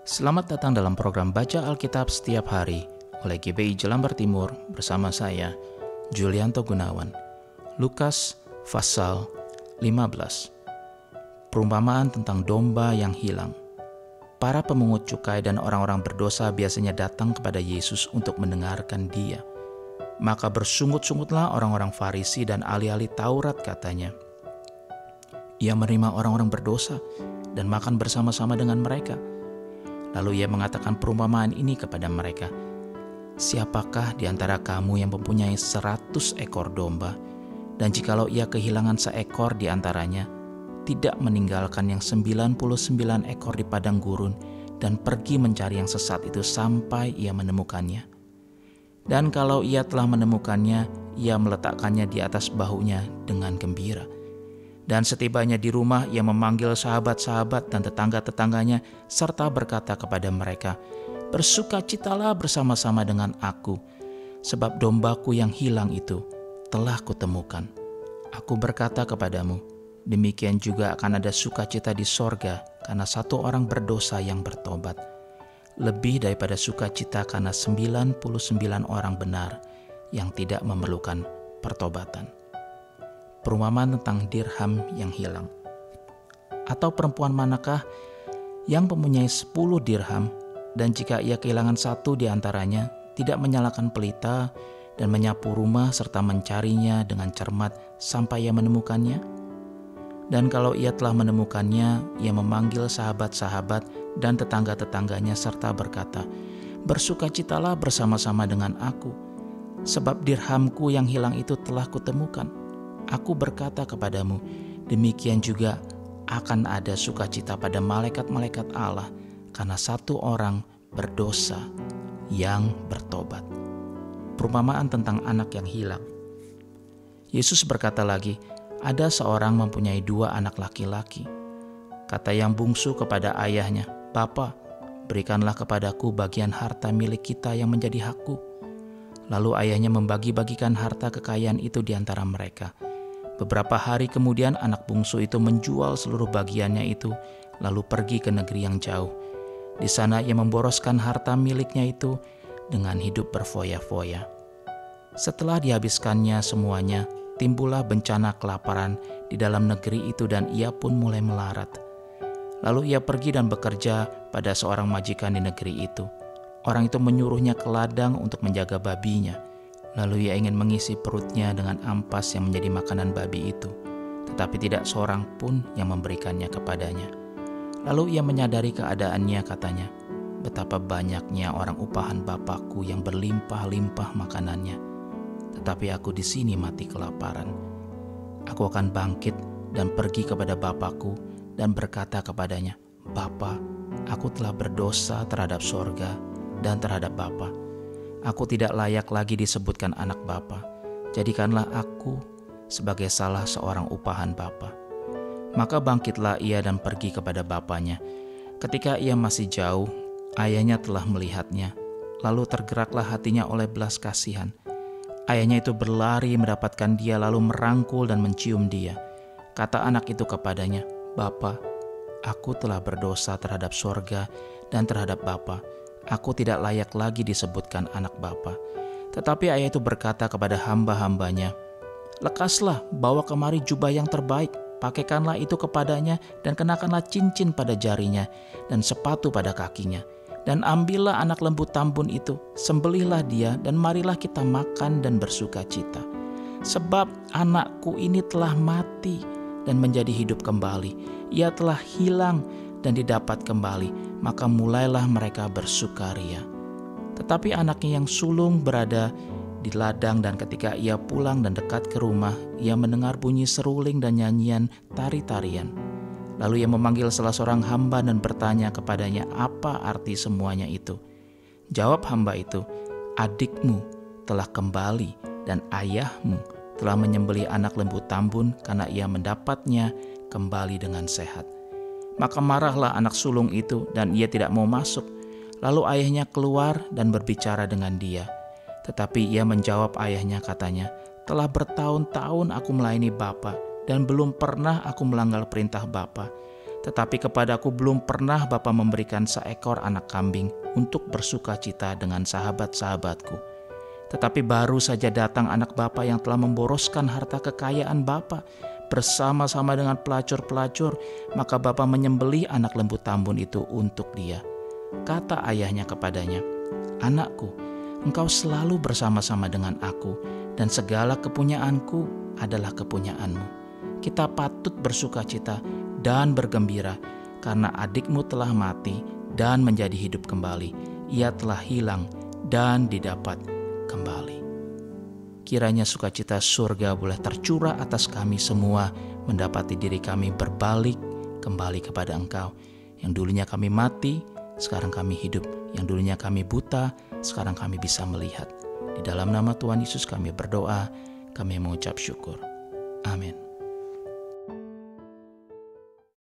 Selamat datang dalam program Baca Alkitab Setiap Hari oleh GBI Jelambar Timur bersama saya, Julianto Gunawan. Lukas pasal 15. Perumpamaan tentang domba yang hilang. Para pemungut cukai dan orang-orang berdosa biasanya datang kepada Yesus untuk mendengarkan Dia. Maka bersungut-sungutlah orang-orang Farisi dan ahli-ahli Taurat, katanya. Ia menerima orang-orang berdosa dan makan bersama-sama dengan mereka. Lalu ia mengatakan perumpamaan ini kepada mereka. Siapakah di antara kamu yang mempunyai 100 ekor domba, dan jikalau ia kehilangan seekor di antaranya, tidak meninggalkan yang 99 ekor di padang gurun dan pergi mencari yang sesat itu sampai ia menemukannya? Dan kalau ia telah menemukannya, ia meletakkannya di atas bahunya dengan gembira. Dan setibanya di rumah, ia memanggil sahabat-sahabat dan tetangga-tetangganya, serta berkata kepada mereka, "Bersukacitalah bersama-sama dengan aku, sebab dombaku yang hilang itu telah kutemukan." Aku berkata kepadamu, demikian juga akan ada sukacita di sorga karena satu orang berdosa yang bertobat, lebih daripada sukacita karena 99 orang benar yang tidak memerlukan pertobatan. Perumpamaan tentang dirham yang hilang. Atau perempuan manakah yang mempunyai 10 dirham, dan jika ia kehilangan satu di antaranya, tidak menyalakan pelita dan menyapu rumah serta mencarinya dengan cermat sampai ia menemukannya? Dan kalau ia telah menemukannya, ia memanggil sahabat-sahabat dan tetangga-tetangganya serta berkata, "Bersukacitalah bersama-sama dengan aku, sebab dirhamku yang hilang itu telah kutemukan." Aku berkata kepadamu, demikian juga akan ada sukacita pada malaikat-malaikat Allah karena satu orang berdosa yang bertobat. Perumpamaan tentang anak yang hilang. Yesus berkata lagi, ada seorang mempunyai 2 anak laki-laki. Kata yang bungsu kepada ayahnya, "Bapa, berikanlah kepadaku bagian harta milik kita yang menjadi hakku." Lalu ayahnya membagi-bagikan harta kekayaan itu di antara mereka. Beberapa hari kemudian anak bungsu itu menjual seluruh bagiannya itu, lalu pergi ke negeri yang jauh. Di sana ia memboroskan harta miliknya itu dengan hidup berfoya-foya. Setelah dihabiskannya semuanya, timbullah bencana kelaparan di dalam negeri itu dan ia pun mulai melarat. Lalu ia pergi dan bekerja pada seorang majikan di negeri itu. Orang itu menyuruhnya ke ladang untuk menjaga babinya. Lalu ia ingin mengisi perutnya dengan ampas yang menjadi makanan babi itu, tetapi tidak seorang pun yang memberikannya kepadanya. Lalu ia menyadari keadaannya, katanya, "Betapa banyaknya orang upahan bapakku yang berlimpah-limpah makanannya, tetapi aku di sini mati kelaparan. Aku akan bangkit dan pergi kepada bapakku dan berkata kepadanya, Bapa, aku telah berdosa terhadap sorga dan terhadap Bapa. Aku tidak layak lagi disebutkan anak Bapa. Jadikanlah aku sebagai salah seorang upahan Bapa." Maka bangkitlah ia dan pergi kepada bapanya. Ketika ia masih jauh, ayahnya telah melihatnya. Lalu tergeraklah hatinya oleh belas kasihan. Ayahnya itu berlari mendapatkan dia, lalu merangkul dan mencium dia. Kata anak itu kepadanya, "Bapa, aku telah berdosa terhadap sorga dan terhadap Bapa. Aku tidak layak lagi disebutkan anak Bapa." Tetapi ayah itu berkata kepada hamba-hambanya, "Lekaslah, bawa kemari jubah yang terbaik, pakaikanlah itu kepadanya dan kenakanlah cincin pada jarinya dan sepatu pada kakinya. Dan ambillah anak lembu tambun itu, sembelihlah dia dan marilah kita makan dan bersuka cita. Sebab anakku ini telah mati dan menjadi hidup kembali. Ia telah hilang dan didapat kembali." Maka mulailah mereka bersukaria. Tetapi anaknya yang sulung berada di ladang, dan ketika ia pulang dan dekat ke rumah, ia mendengar bunyi seruling dan nyanyian tari-tarian. Lalu ia memanggil salah seorang hamba dan bertanya kepadanya apa arti semuanya itu. Jawab hamba itu, "Adikmu telah kembali dan ayahmu telah menyembelih anak lembu tambun karena ia mendapatnya kembali dengan sehat." Maka marahlah anak sulung itu dan ia tidak mau masuk. Lalu ayahnya keluar dan berbicara dengan dia. Tetapi ia menjawab ayahnya, katanya, "Telah bertahun-tahun aku melayani Bapa dan belum pernah aku melanggar perintah Bapa. Tetapi kepadaku belum pernah Bapa memberikan seekor anak kambing untuk bersuka cita dengan sahabat-sahabatku. Tetapi baru saja datang anak Bapa yang telah memboroskan harta kekayaan Bapa bersama-sama dengan pelacur-pelacur, maka Bapa menyembelih anak lembu tambun itu untuk dia. Kata ayahnya kepadanya, "Anakku, engkau selalu bersama-sama dengan aku, dan segala kepunyaanku adalah kepunyaanmu. Kita patut bersuka cita dan bergembira, karena adikmu telah mati dan menjadi hidup kembali. Ia telah hilang dan didapat kembali." Kiranya sukacita surga boleh tercurah atas kami semua, mendapati diri kami berbalik kembali kepada Engkau. Yang dulunya kami mati, sekarang kami hidup. Yang dulunya kami buta, sekarang kami bisa melihat. Di dalam nama Tuhan Yesus kami berdoa, kami mengucap syukur. Amin.